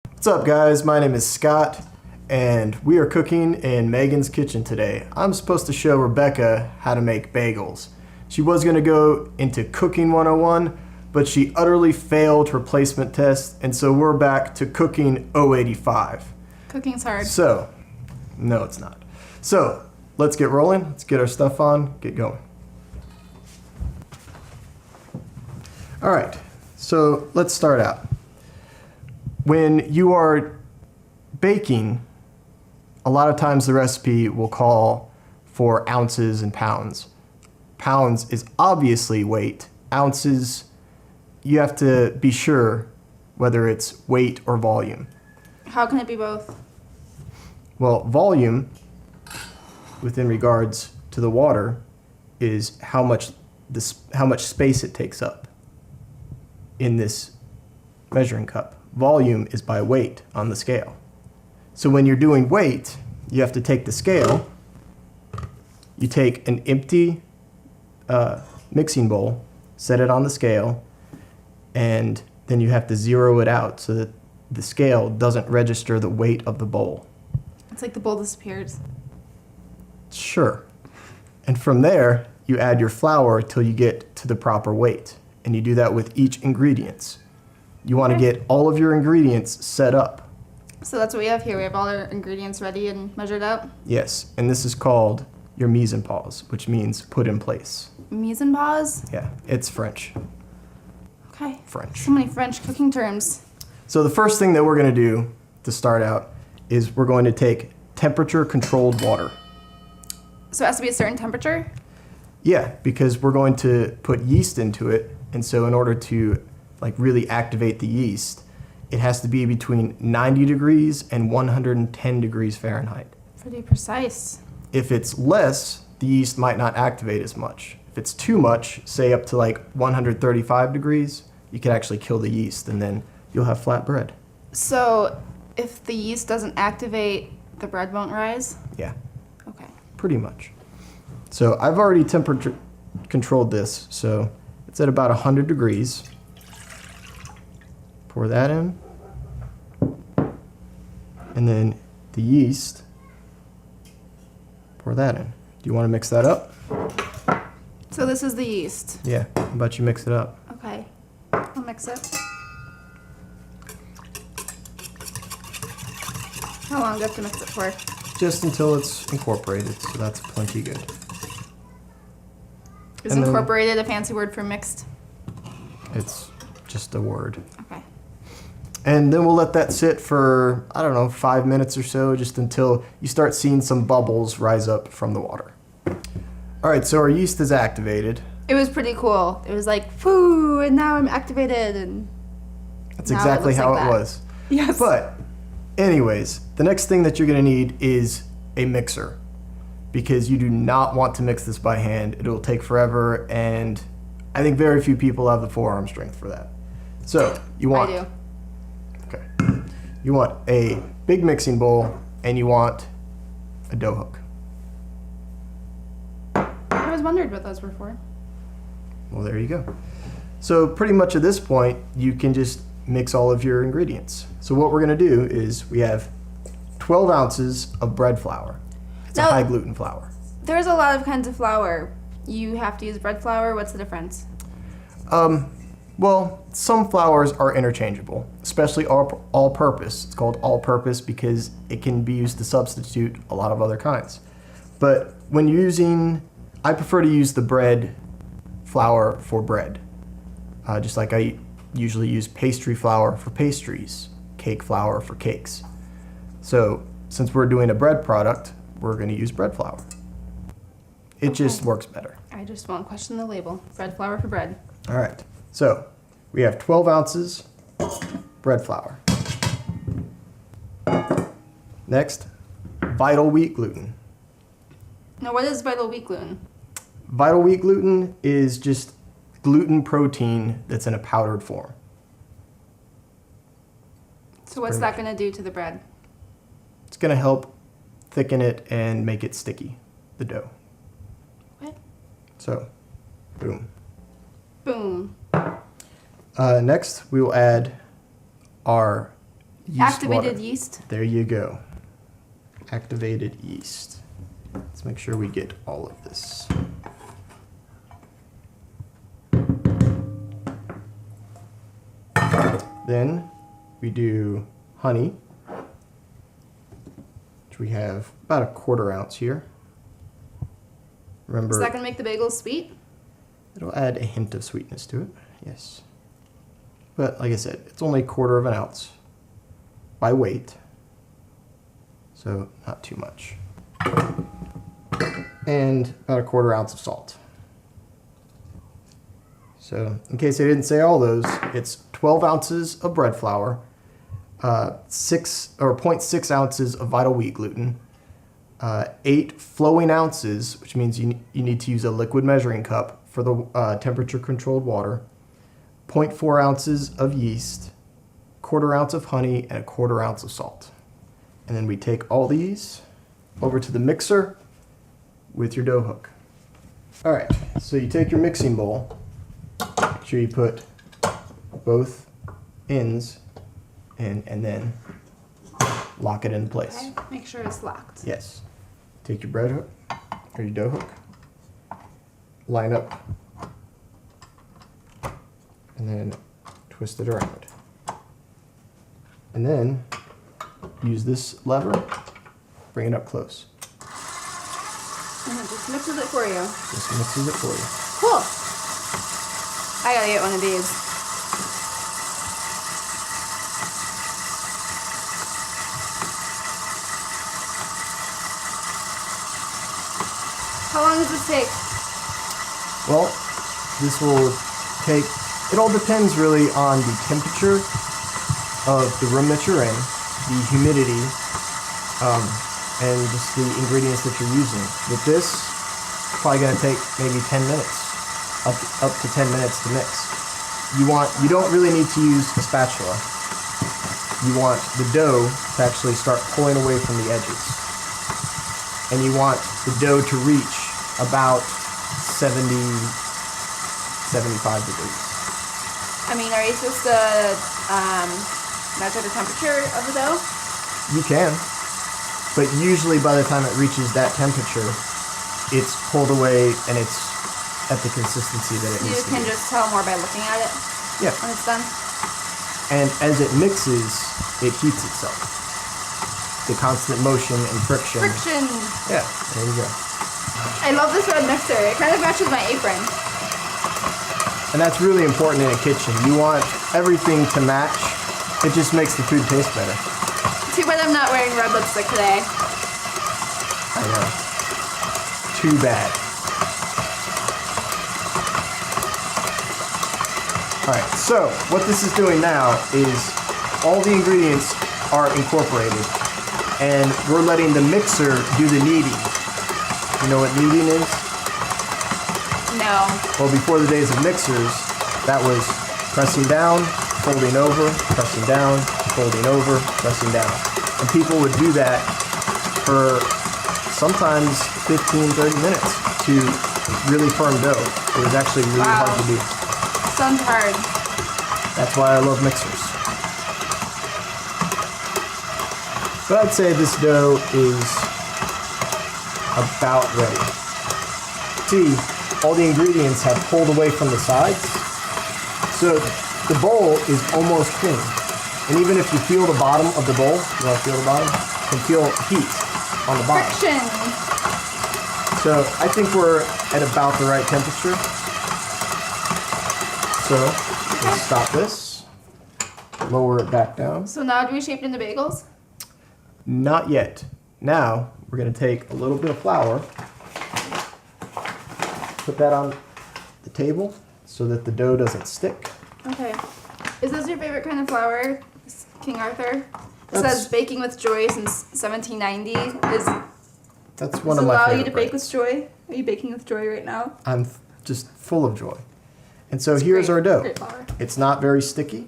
What's up, guys? My name is Scott, and we are cooking in Megan's kitchen today. I'm supposed to show Rebecca how to make bagels. She was going to go into Cooking 101, but she utterly failed her placement test, and so we're back to Cooking 085. Cooking's hard. So, no, it's not. So, let's get rolling. Let's get our stuff on, get going. All right, so let's start out. When you are baking, a lot of times the recipe will call for ounces and pounds. Pounds is obviously weight. Ounces, you have to be sure whether it's weight or volume. How can it be both? Well, volume, within regards to the water, is how much space it takes up in this measuring cup. Volume is by weight on the scale. So when you're doing weight, you have to take the scale, you take an empty mixing bowl, set it on the scale, and then you have to zero it out so that the scale doesn't register the weight of the bowl. It's like the bowl disappears. Sure. And from there, you add your flour till you get to the proper weight. And you do that with each ingredient. You want to get all of your ingredients set up. So that's what we have here. We have all our ingredients ready and measured out. Yes, and this is called your mise en pause, which means put in place. Mise en pause? Yeah, it's French. Okay. French. So many French cooking terms. So the first thing that we're going to do to start out is we're going to take temperature-controlled water. So it has to be a certain temperature? Yeah, because we're going to put yeast into it, and so in order to really activate the yeast, it has to be between 90 degrees and 110 degrees Fahrenheit. Pretty precise. If it's less, the yeast might not activate as much. If it's too much, say up to 135 degrees, you can actually kill the yeast, and then you'll have flat bread. So if the yeast doesn't activate, the bread won't rise? Yeah, Okay. pretty much. So I've already temperature controlled this, so it's at about 100 degrees. Pour that in. And then the yeast, pour that in. Do you want to mix that up? So this is the yeast. Yeah, how about you mix it up? Okay. I'll mix it. How long do I have to mix it for? Just until it's incorporated, so that's plenty good. Is And then- incorporated a fancy word for mixed? It's just a word. Okay. And then we'll let that sit for, 5 minutes or so, just until you start seeing some bubbles rise up from the water. All right, so our yeast is activated. It was pretty cool. It was like, whoo, and now I'm activated, and That's now it exactly looks how like it that. was. Yes. But anyways, the next thing that you're going to need is a mixer, because you do not want to mix this by hand. It'll take forever, and I think very few people have the forearm strength for that. So you want... I do. Okay. You want a big mixing bowl, and you want a dough hook. I always wondered what those were for. Well, there you go. So pretty much at this point, you can just mix all of your ingredients. So what we're going to do is we have 12 ounces of bread flour. It's a Now- high gluten flour. There's a lot of kinds of flour. You have to use bread flour. What's the difference? Well, some flours are interchangeable, especially all-purpose. It's called all-purpose because it can be used to substitute a lot of other kinds. But when using, I prefer to use the bread flour for bread. Just like I usually use pastry flour for pastries, cake flour for cakes. So since we're doing a bread product, we're going to use bread flour. It just works better. I just won't question the label. Bread flour for bread. All right, so we have 12 ounces bread flour. Next, Vital wheat gluten. Now, what is vital wheat gluten? Vital wheat gluten is just gluten protein that's in a powdered form. So what's that going to do to the bread? It's going to help thicken it and make it sticky, the dough. What? So, boom. Boom. Next, we will add our Yeast Activated water. yeast. There you go. Activated yeast. Let's make sure we get all of this. Then we do honey, which we have about a 1/4 ounce here. Remember, Is that gonna make the bagels sweet? it'll add a hint of sweetness to it, yes. But like I said, it's only 1/4 ounce by weight, so not too much. And about a 1/4 ounce of salt. So in case I didn't say all those, it's 12 ounces of bread flour, 0.6 ounces of vital wheat gluten, 8 flowing ounces, which means you need to use a liquid measuring cup for the temperature controlled water, 0.4 ounces of yeast, 1/4 ounce of honey, and a 1/4 ounce of salt. And then we take all these over to the mixer with your dough hook. All right, so you take your mixing bowl, make sure you put both ends in, and then lock it into place. Okay. Make sure it's locked. Yes. Take your bread hook or your dough hook, line up, and then twist it around. And then use this lever, bring it up close. And it just mixes it for you. Just mixes it for you. Cool. I gotta get one of these. How long does this take? Well, this will take, it all depends really on the temperature of the room that you're in, the humidity, and just the ingredients that you're using. With this, it's probably gonna take maybe 10 minutes, up to 10 minutes to mix. You don't really need to use a spatula. You want the dough to actually start pulling away from the edges. And you want the dough to reach about 70, 75 degrees. I mean, are you supposed to measure the temperature of the dough? You can, but usually by the time it reaches that temperature, it's pulled away and it's at the consistency that it You needs to can be. just tell more by looking at it Yeah, when it's done. and as it mixes, it heats itself. The constant motion and friction. Friction. Yeah, there you go. I love this red mixer. It kind of matches my apron. And that's really important in a kitchen. You want everything to match. It just makes the food taste better. Too bad I'm not wearing red lipstick today. I know. Too bad. Alright, so what this is doing now is all the ingredients are incorporated, and we're letting the mixer do the kneading. You know what kneading is? No. Well, before the days of mixers, that was pressing down, folding over, pressing down, folding over, pressing down. And people would do that for sometimes 15, 30 minutes to really firm dough. It was actually really Wow. hard to do. Sounds hard. That's why I love mixers. But I'd say this dough is about ready. See, all the ingredients have pulled away from the sides, so the bowl is almost clean. And even if you feel the bottom of the bowl, you want to feel the bottom? You can feel heat on the bottom. Friction. So I think we're at about the right temperature. So let's stop this, lower it back down. So now do we shape it into bagels? Not yet. Now we're going to take a little bit of flour, put that on the table so that the dough doesn't stick. Okay. Is this your favorite kind of flour, King Arthur? It That's- says baking with joy since 1790. That's one Does of it my allow favorite you to bake breads. with joy? Are you baking with joy right now? I'm just full of joy. And so here's our dough. Great flour. It's not very sticky. You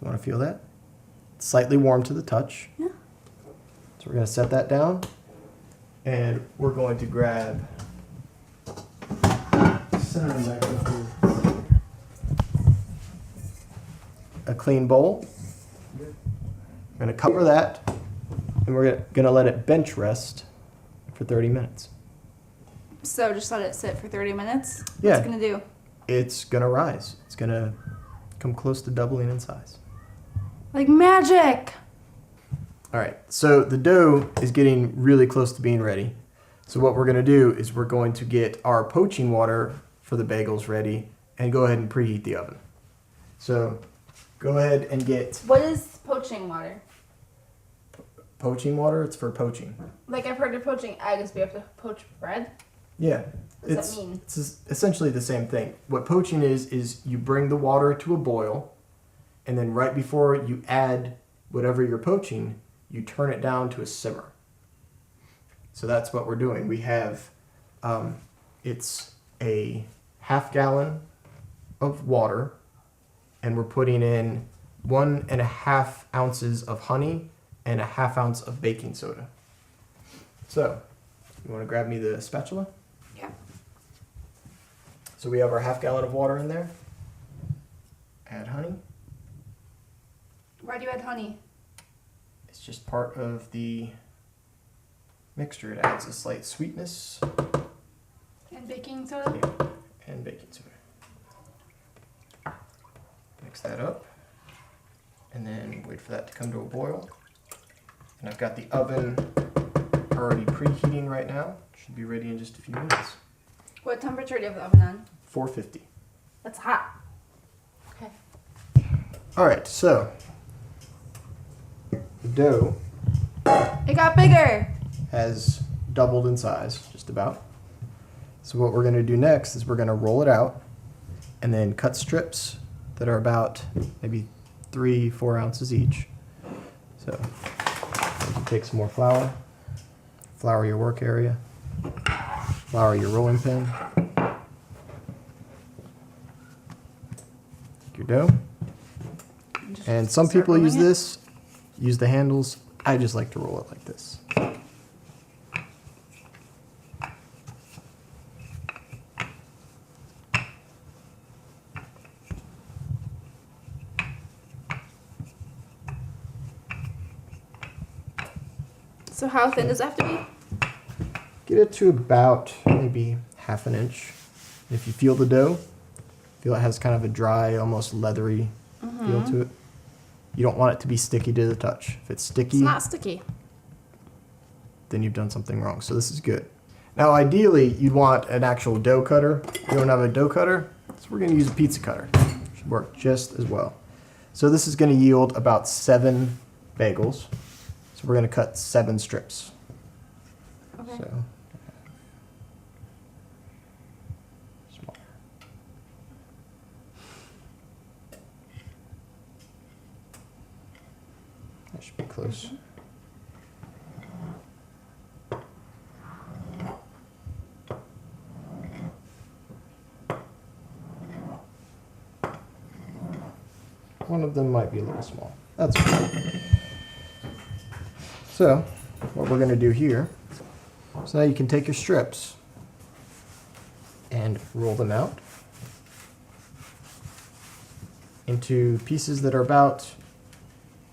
want to feel that? It's slightly warm to the touch. Yeah. So we're going to set that down. And we're going to grab a clean bowl. We're going to cover that, and we're going to let it bench rest for 30 minutes. So just let it sit for 30 minutes? Yeah. What's it gonna do? It's going to rise. It's going to come close to doubling in size. Like magic! All right, so the dough is getting really close to being ready. So what we're going to do is we're going to get our poaching water for the bagels ready and go ahead and preheat the oven. So go ahead and get What is poaching water? poaching water. It's for poaching. Like I've heard of poaching eggs, but you have to poach bread? Yeah. What does that mean? It's essentially the same thing. What poaching is you bring the water to a boil, and then right before you add whatever you're poaching, you turn it down to a simmer. So that's what we're doing. We have, it's a half gallon of water, and we're putting in 1.5 ounces of honey and a half ounce of baking soda. So, you want to grab me the spatula? Yeah. So we have our half gallon of water in there. Add honey. Why do you add honey? It's just part of the mixture. It adds a slight sweetness. And baking soda? Yeah, and baking soda. Mix that up. And then wait for that to come to a boil. And I've got the oven already preheating right now. Should be ready in just a few minutes. What temperature do you have the oven on? 450. That's hot. Okay. All right, so the dough It got bigger! has doubled in size, just about. So what we're going to do next is we're going to roll it out and then cut strips that are about maybe 3-4 ounces each. So you can take some more flour, flour your work area, flour your rolling pin, take your dough. And some Start people use rolling it? this, use the handles. I just like to roll it like this. So how thin does it have to be? Get it to about maybe 1/2 inch. If you feel the dough, feel it has kind of a dry, almost leathery feel to it. You don't want it to be sticky to the touch. If it's sticky, It's not sticky. then you've done something wrong. So this is good. Now ideally, you'd want an actual dough cutter. If you don't have a dough cutter, so we're gonna use a pizza cutter. Should work just as well. So this is gonna yield about 7 bagels. So we're gonna cut 7 strips. Okay. So, smaller. That should be close. One of them might be a little small. That's okay. So, what we're going to do here, so now you can take your strips and roll them out into pieces that are about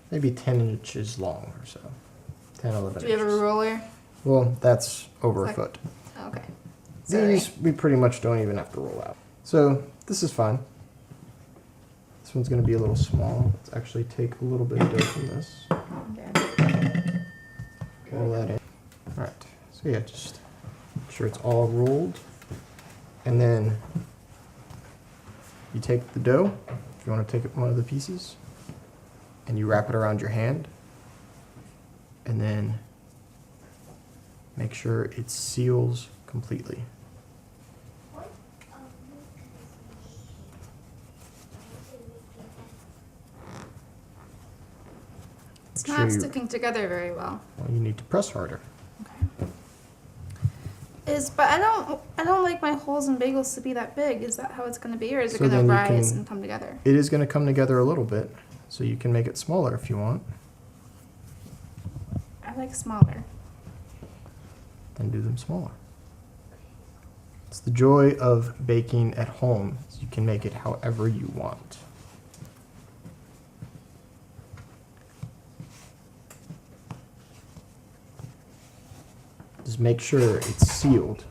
maybe 10 inches long or so. 10, 11 Do we have a inches. roller? Well, that's over a Like- foot. Okay. Sorry. These we pretty much don't even have to roll out. So this is fine. This one's going to be a little small. Let's actually take a little bit of dough from this. Okay. Roll that in. All right. So yeah, just make sure it's all rolled. And then you take the dough, if you want to take one of the pieces, and you wrap it around your hand. And then make sure it seals completely. It's Make not sure you- sticking together very well. Well, you need to press harder. Okay. But I don't like my holes in bagels to be that big. Is that how it's gonna be, or is it So gonna then you rise can- and come together? It is going to come together a little bit, so you can make it smaller if you want. I like smaller. Then do them smaller. It's the joy of baking at home. You can make it however you want. Just make sure it's sealed,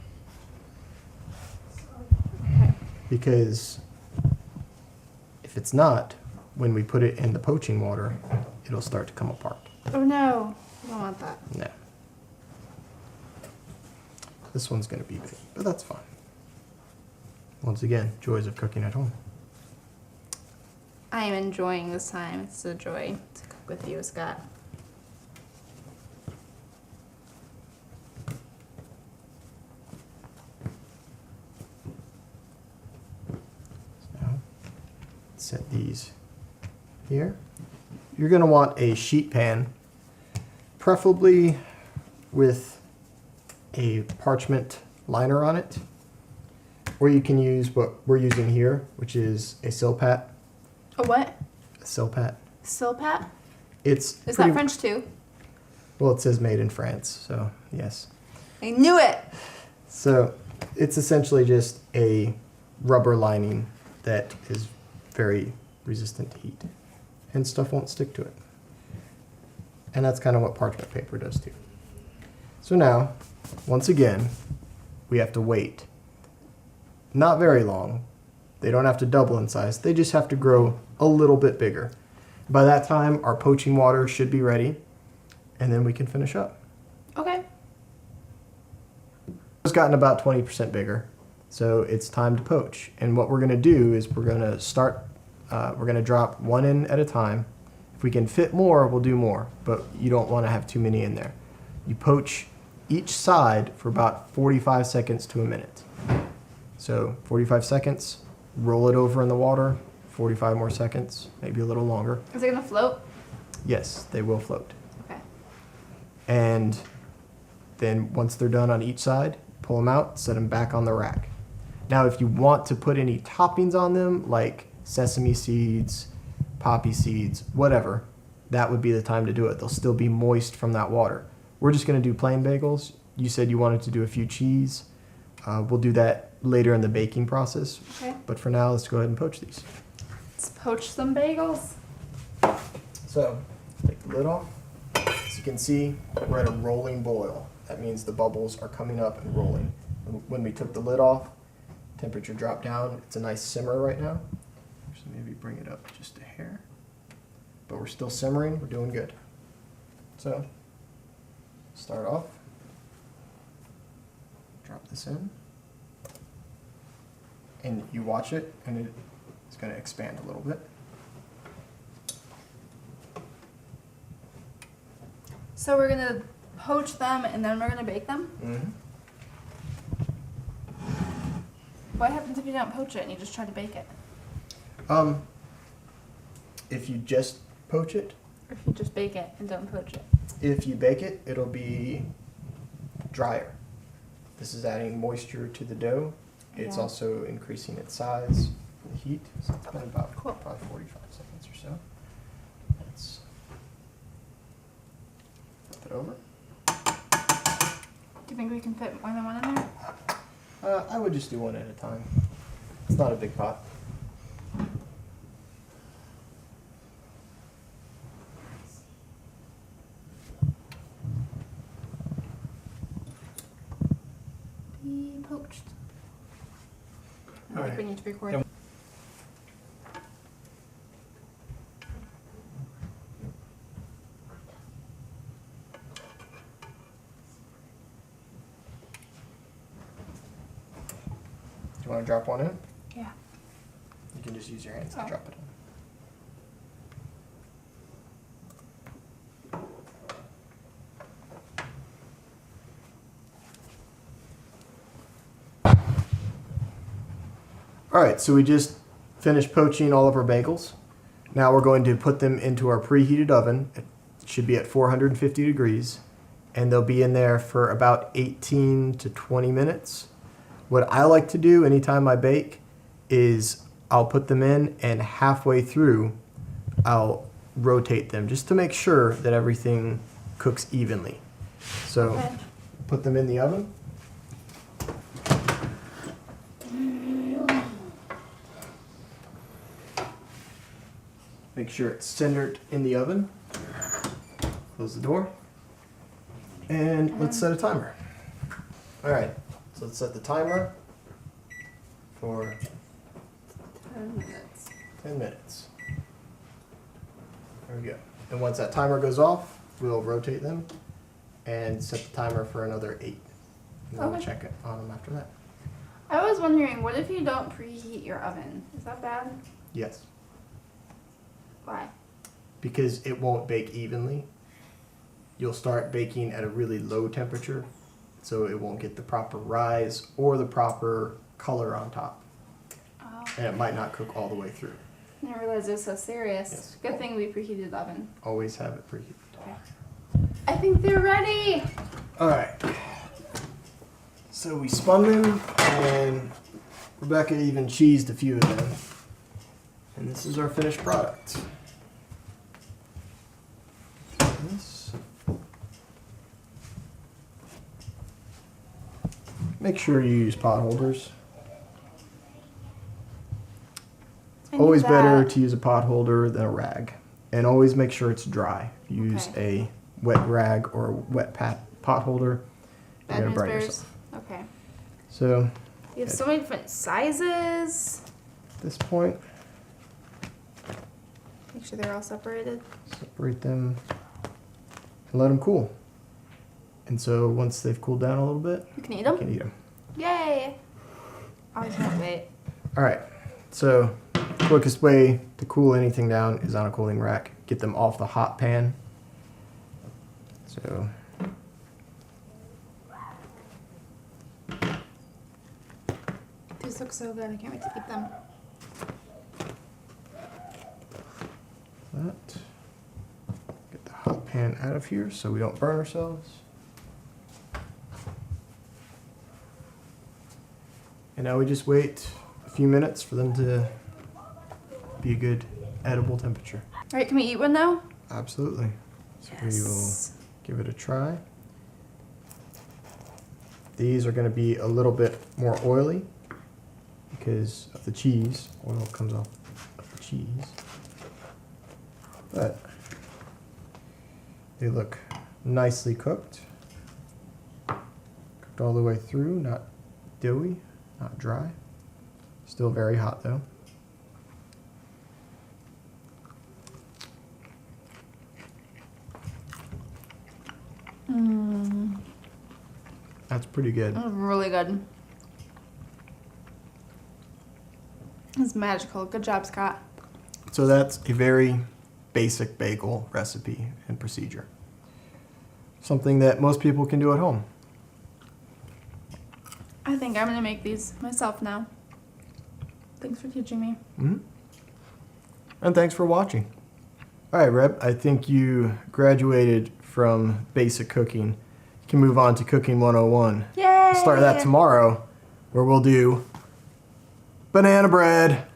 Okay. because if it's not, when we put it in the poaching water, it'll start to come apart. Oh no, I don't want that. No. This one's going to be big, but that's fine. Once again, joys of cooking at home. I am enjoying this time. It's a joy to cook with you, Scott. Now, set these here. You're going to want a sheet pan, preferably with a parchment liner on it, or you can use what we're using here, which is a Silpat. A what? A Silpat. Silpat? It's Is pretty- that French too? Well, it says made in France, so yes. I knew it! So it's essentially just a rubber lining that is very resistant to heat, and stuff won't stick to it. And that's kind of what parchment paper does too. So now, once again, we have to wait. Not very long. They don't have to double in size. They just have to grow a little bit bigger. By that time, our poaching water should be ready, and then we can finish up. Okay. It's gotten about 20% bigger, so it's time to poach. And what we're going to do is we're going to drop one in at a time. If we can fit more, we'll do more, but you don't want to have too many in there. You poach each side for about 45 seconds to a minute. So 45 seconds, roll it over in the water, 45 more seconds, maybe a little longer. Is it gonna float? Yes, they will float. Okay. And then once they're done on each side, pull them out, set them back on the rack. Now, if you want to put any toppings on them, like sesame seeds, poppy seeds, whatever, that would be the time to do it. They'll still be moist from that water. We're just going to do plain bagels. You said you wanted to do a few cheese. We'll do that later in the baking process. Okay. But for now, let's go ahead and poach these. Let's poach some bagels. So, take the lid off. As you can see, we're at a rolling boil. That means the bubbles are coming up and rolling. When we took the lid off, temperature dropped down. It's a nice simmer right now. So maybe bring it up just a hair. But we're still simmering. We're doing good. So, start off. Drop this in. And you watch it, and it's going to expand a little bit. So we're gonna poach them and then we're gonna bake them? Mm-hmm. What happens if you don't poach it and you just try to bake it? If you just poach it, Or if you just bake it and don't poach it? if you bake it, it'll be drier. This is adding moisture to the dough. It's Yeah. also increasing its size for the heat. So it's been about Cool. probably 45 seconds or so. Let's flip it over. Do you think we can fit more than one in there? I would just do one at a time. It's not a big pot. Be poached. I All think we right. need to record. Yeah. Do you want to drop one in? Yeah. You can just use your hands to Oh. drop it in. All right, so we just finished poaching all of our bagels. Now we're going to put them into our preheated oven. It should be at 450 degrees, and they'll be in there for about 18 to 20 minutes. What I like to do anytime I bake is I'll put them in, and halfway through I'll rotate them just to make sure that everything cooks evenly. So Okay. put them in the oven. Make sure it's centered in the oven. Close the door. And let's set a timer. All right, so let's set the timer for 10 minutes. 10 minutes. There we go. And once that timer goes off, we'll rotate them and set the timer for another 8. And then we'll Okay. check it on them after that. I was wondering, what if you don't preheat your oven? Is that bad? Yes, Why? because it won't bake evenly. You'll start baking at a really low temperature, so it won't get the proper rise or the proper color on top. Oh, And it might not cook all the way through. I didn't realize it was so serious. Yes. Good thing we preheated the oven. Always have it preheated. I think they're ready. All right. So we spun them, and Rebecca even cheesed a few of them. And this is our finished product. This. Make sure you use pot holders. I knew Always better that. to use a pot holder than a rag. And always make sure it's dry. If you use Okay. a wet rag or a wet pot holder, Bad you're going news to burn bears. yourself. Okay. So You have so many different sizes. at this point, Make sure they're all separated. separate them and let them cool. And so once they've cooled down a little bit, You can eat you them. can eat them. Yay! I can't wait. All right. So quickest way to cool anything down is on a cooling rack. Get them off the hot pan. So These look so good. I can't wait to eat them. that. Get the hot pan out of here so we don't burn ourselves. And now we just wait a few minutes for them to be a good edible temperature. All right, can we eat one now? Absolutely. So we will give it a try. These are going to be a little bit more oily because of the cheese. Oil comes off of the cheese. But they look nicely cooked. Cooked all the way through, not doughy, not dry. Still very hot though. Mmm. That's pretty good. Really good. It's magical. Good job, Scott. So that's a very basic bagel recipe and procedure. Something that most people can do at home. I think I'm gonna make these myself now. Thanks for teaching me. And thanks for watching. All right, Reb, I think you graduated from basic cooking. You can move on to Cooking 101. Yay! Start that tomorrow, where we'll do banana bread.